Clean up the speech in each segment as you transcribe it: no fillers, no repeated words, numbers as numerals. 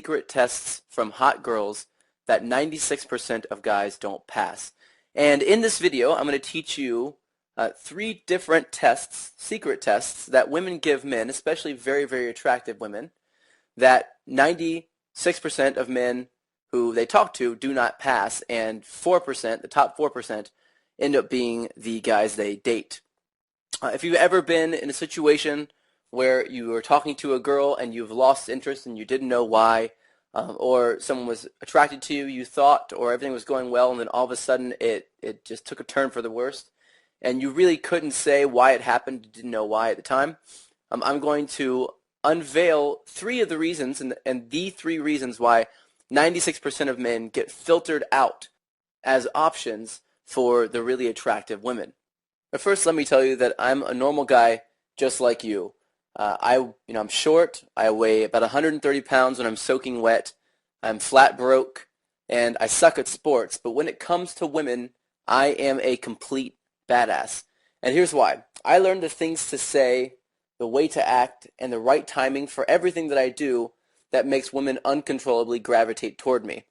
secret tests from hot girls that 96% of guys don't pass. And in this video, I'm going to teach you three different tests, secret tests, that women give men, especially very, very attractive women, that 96% of men who they talk to do not pass, and 4%, the top 4%, end up being the guys they date. If you've ever been in a situation where you were talking to a girl and you've lost interest and you didn't know why, or someone was attracted to you, you thought, or everything was going well, and then all of a sudden it just took a turn for the worst, and you really couldn't say why it happened, you didn't know why at the time, I'm going to unveil three of the reasons, and the three reasons why 96% of men get filtered out as options for the really attractive women. But first, let me tell you that I'm a normal guy just like you. I'm short. I weigh about 130 pounds when I'm soaking wet. I'm flat broke, and I suck at sports. But when it comes to women, I am a complete badass. And here's why. I learned the things to say, the way to act, and the right timing for everything that I do that makes women uncontrollably gravitate toward me.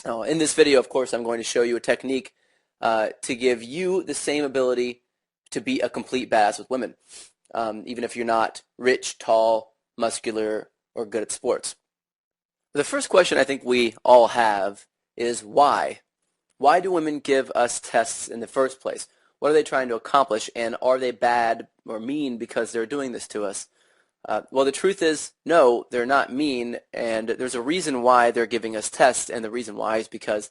Now, in this video, of course, I'm going to show you a technique to give you the same ability to be a complete badass with women, even if you're not rich, tall, muscular, or good at sports. The first question I think we all have is why? Why do women give us tests in the first place? What are they trying to accomplish, and are they bad or mean because they're doing this to us? Well, the truth is, no, they're not mean, and there's a reason why they're giving us tests, and the reason why is because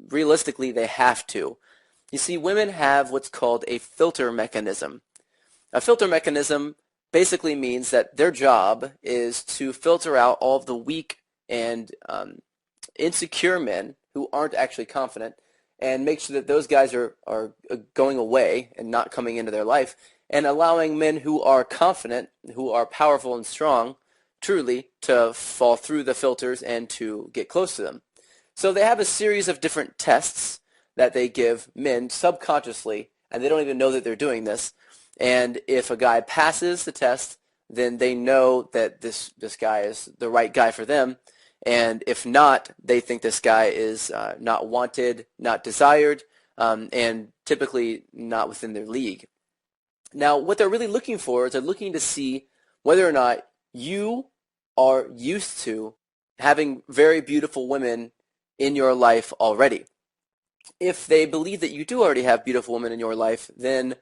realistically they have to. You see, women have what's called a filter mechanism. A filter mechanism basically means that their job is to filter out all of the weak and insecure men who aren't actually confident, and make sure that those guys are going away and not coming into their life, and allowing men who are confident, who are powerful and strong, truly, to fall through the filters and to get close to them. So they have a series of different tests that they give men subconsciously, and they don't even know that they're doing this. And if a guy passes the test, then they know that this guy is the right guy for them. And if not, they think this guy is not wanted, not desired, and typically not within their league. Now, what they're really looking for is they're looking to see whether or not you are used to having very beautiful women in your life already. If they believe that you do already have beautiful women in your life, then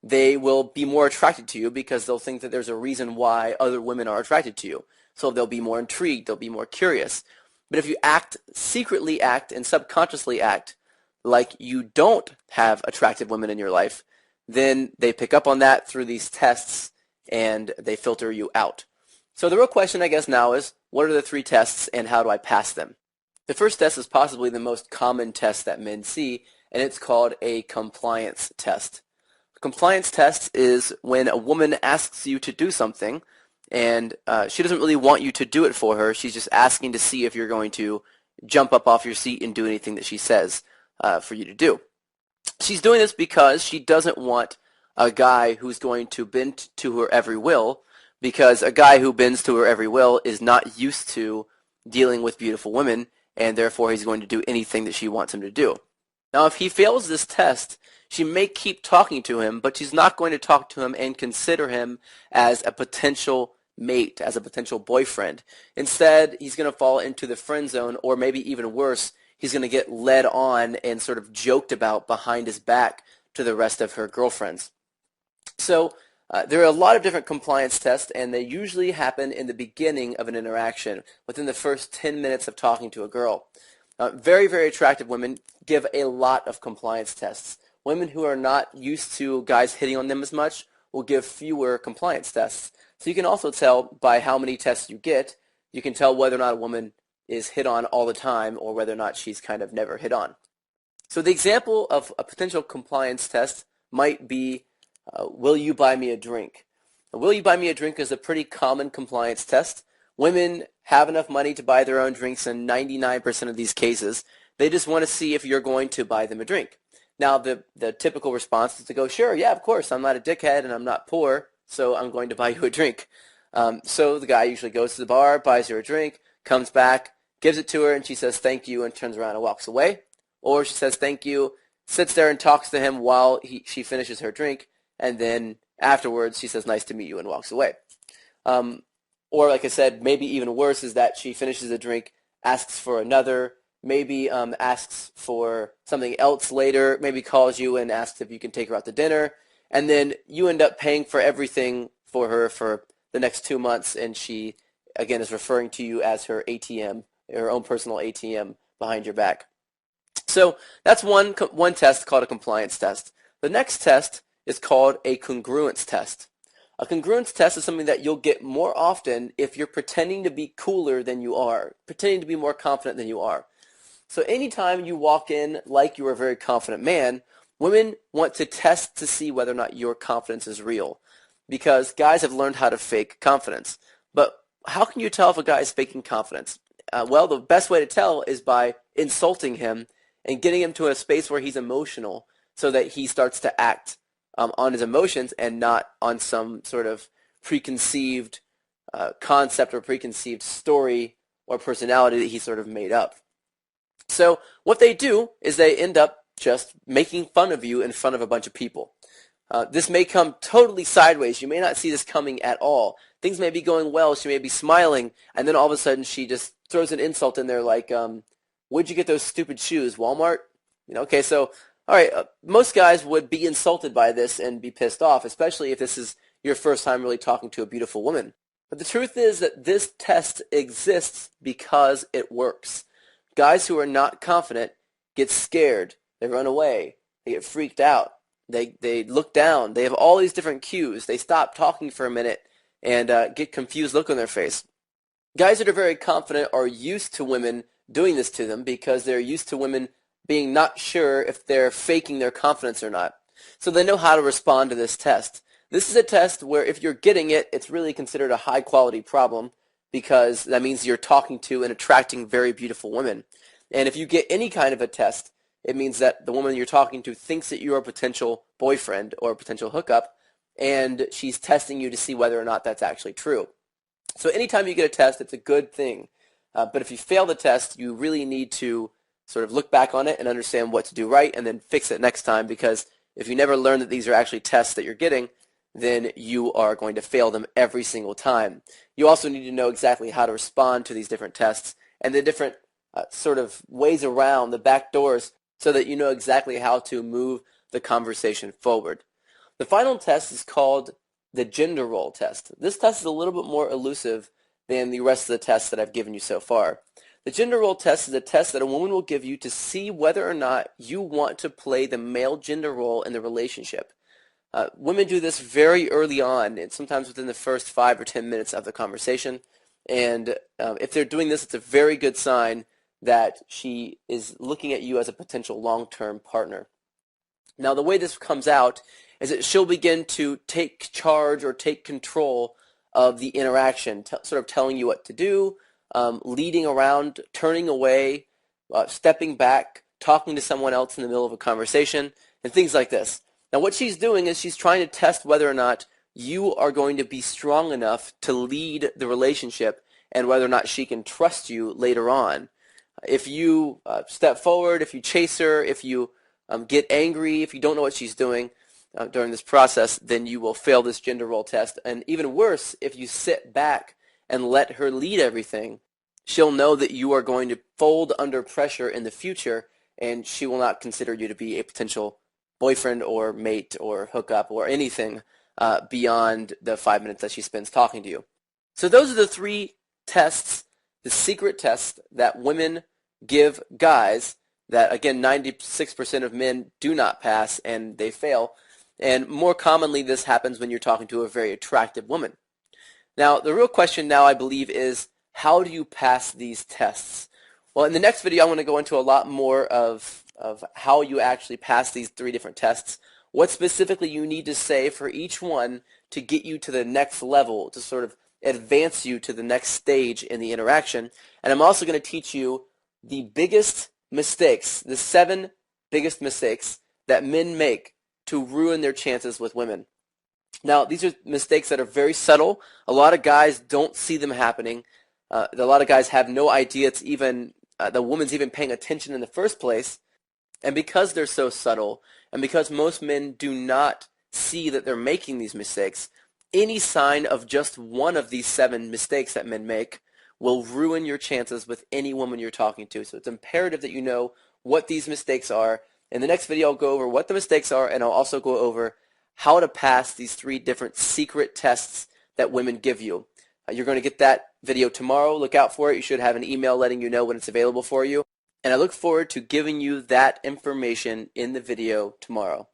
they will be more attracted to you because they'll think that there's a reason why other women are attracted to you. So they'll be more intrigued, they'll be more curious. But if you secretly act and subconsciously act like you don't have attractive women in your life, then they pick up on that through these tests and they filter you out. So the real question, I guess, now is, what are the three tests and how do I pass them? The first test is possibly the most common test that men see, and it's called a compliance test. A compliance test is when a woman asks you to do something, and she doesn't really want you to do it for her. She's just asking to see if you're going to jump up off your seat and do anything that she says for you to do. She's doing this because she doesn't want a guy who's going to bend to her every will, because a guy who bends to her every will is not used to dealing with beautiful women, and therefore he's going to do anything that she wants him to do. Now, if he fails this test, she may keep talking to him, but she's not going to talk to him and consider him as a potential mate, as a potential boyfriend. Instead, he's going to fall into the friend zone, or maybe even worse, he's going to get led on and sort of joked about behind his back to the rest of her girlfriends. So there are a lot of different compliance tests, and they usually happen in the beginning of an interaction, within the first 10 minutes of talking to a girl. Very, very attractive women give a lot of compliance tests. Women who are not used to guys hitting on them as much will give fewer compliance tests. So you can also tell by how many tests you get, you can tell whether or not a woman is hit on all the time or whether or not she's kind of never hit on. So the example of a potential compliance test might be, will you buy me a drink? Will you buy me a drink is a pretty common compliance test. Women have enough money to buy their own drinks in 99% of these cases. They just want to see if you're going to buy them a drink. Now, the typical response is to go, sure, yeah, of course, I'm not a dickhead and I'm not poor, so I'm going to buy you a drink. So the guy usually goes to the bar, buys her a drink. comes back, gives it to her, and she says thank you and turns around and walks away. Or she says thank you, sits there and talks to him while she finishes her drink, and then afterwards she says nice to meet you and walks away. Or like I said, maybe even worse is that she finishes a drink, asks for another, maybe asks for something else later, maybe calls you and asks if you can take her out to dinner, and then you end up paying for everything for her for the next 2 months, and she, again, is referring to you as her ATM, her own personal ATM behind your back. So that's one test called a compliance test. The next test is called a congruence test. A congruence test is something that you'll get more often if you're pretending to be cooler than you are, pretending to be more confident than you are. So anytime you walk in like you're a very confident man, women want to test to see whether or not your confidence is real, because guys have learned how to fake confidence. But how can you tell if a guy is faking confidence? Well, the best way to tell is by insulting him and getting him to a space where he's emotional so that he starts to act on his emotions and not on some sort of preconceived concept or preconceived story or personality that he sort of made up. So what they do is they end up just making fun of you in front of a bunch of people. This may come totally sideways. You may not see this coming at all. Things may be going well. She may be smiling, and then all of a sudden she just throws an insult in there like, where'd you get those stupid shoes, Walmart? Okay, so, all right, most guys would be insulted by this and be pissed off, especially if this is your first time really talking to a beautiful woman. But the truth is that this test exists because it works. Guys who are not confident get scared. They run away. They get freaked out. They look down. They have all these different cues. They stop talking for a minute and get confused look on their face. Guys that are very confident are used to women doing this to them because they're used to women being not sure if they're faking their confidence or not. So they know how to respond to this test. This is a test where if you're getting it, it's really considered a high-quality problem because that means you're talking to and attracting very beautiful women. And if you get any kind of a test, it means that the woman you're talking to thinks that you're a potential boyfriend or a potential hookup, and she's testing you to see whether or not that's actually true. So anytime you get a test, it's a good thing. But if you fail the test, you really need to sort of look back on it and understand what to do right and then fix it next time, because if you never learn that these are actually tests that you're getting, then you are going to fail them every single time. You also need to know exactly how to respond to these different tests and the different sort of ways around the back doors so that you know exactly how to move the conversation forward. The final test is called the gender role test. This test is a little bit more elusive than the rest of the tests that I've given you so far. The gender role test is a test that a woman will give you to see whether or not you want to play the male gender role in the relationship. Women do this very early on, and sometimes within the first 5 or 10 minutes of the conversation. And if they're doing this, it's a very good sign that she is looking at you as a potential long-term partner. Now, the way this comes out is that she'll begin to take charge or take control of the interaction, sort of telling you what to do, leading around, turning away, stepping back, talking to someone else in the middle of a conversation, and things like this. Now, what she's doing is she's trying to test whether or not you are going to be strong enough to lead the relationship and whether or not she can trust you later on. If you step forward, if you chase her, if you get angry, if you don't know what she's doing during this process, then you will fail this gender role test. And even worse, if you sit back and let her lead everything, she'll know that you are going to fold under pressure in the future, and she will not consider you to be a potential boyfriend or mate or hookup or anything beyond the 5 minutes that she spends talking to you. So those are the 3 tests, the secret tests that women give guys that, again, 96% of men do not pass and they fail. And more commonly, this happens when you're talking to a very attractive woman. Now, the real question now, I believe, is how do you pass these tests? Well, in the next video, I'm going to go into a lot more of how you actually pass these 3 different tests, what specifically you need to say for each one to get you to the next level, to sort of advance you to the next stage in the interaction. And I'm also going to teach you the biggest mistakes, the 7 biggest mistakes that men make to ruin their chances with women. Now, these are mistakes that are very subtle. A lot of guys don't see them happening. A lot of guys have no idea it's even the woman's even paying attention in the first place. And because they're so subtle, and because most men do not see that they're making these mistakes, any sign of just one of these 7 mistakes that men make will ruin your chances with any woman you're talking to. So it's imperative that you know what these mistakes are. In the next video, I'll go over what the mistakes are, and I'll also go over how to pass these 3 different secret tests that women give you. You're going to get that video tomorrow. Look out for it. You should have an email letting you know when it's available for you. And I look forward to giving you that information in the video tomorrow.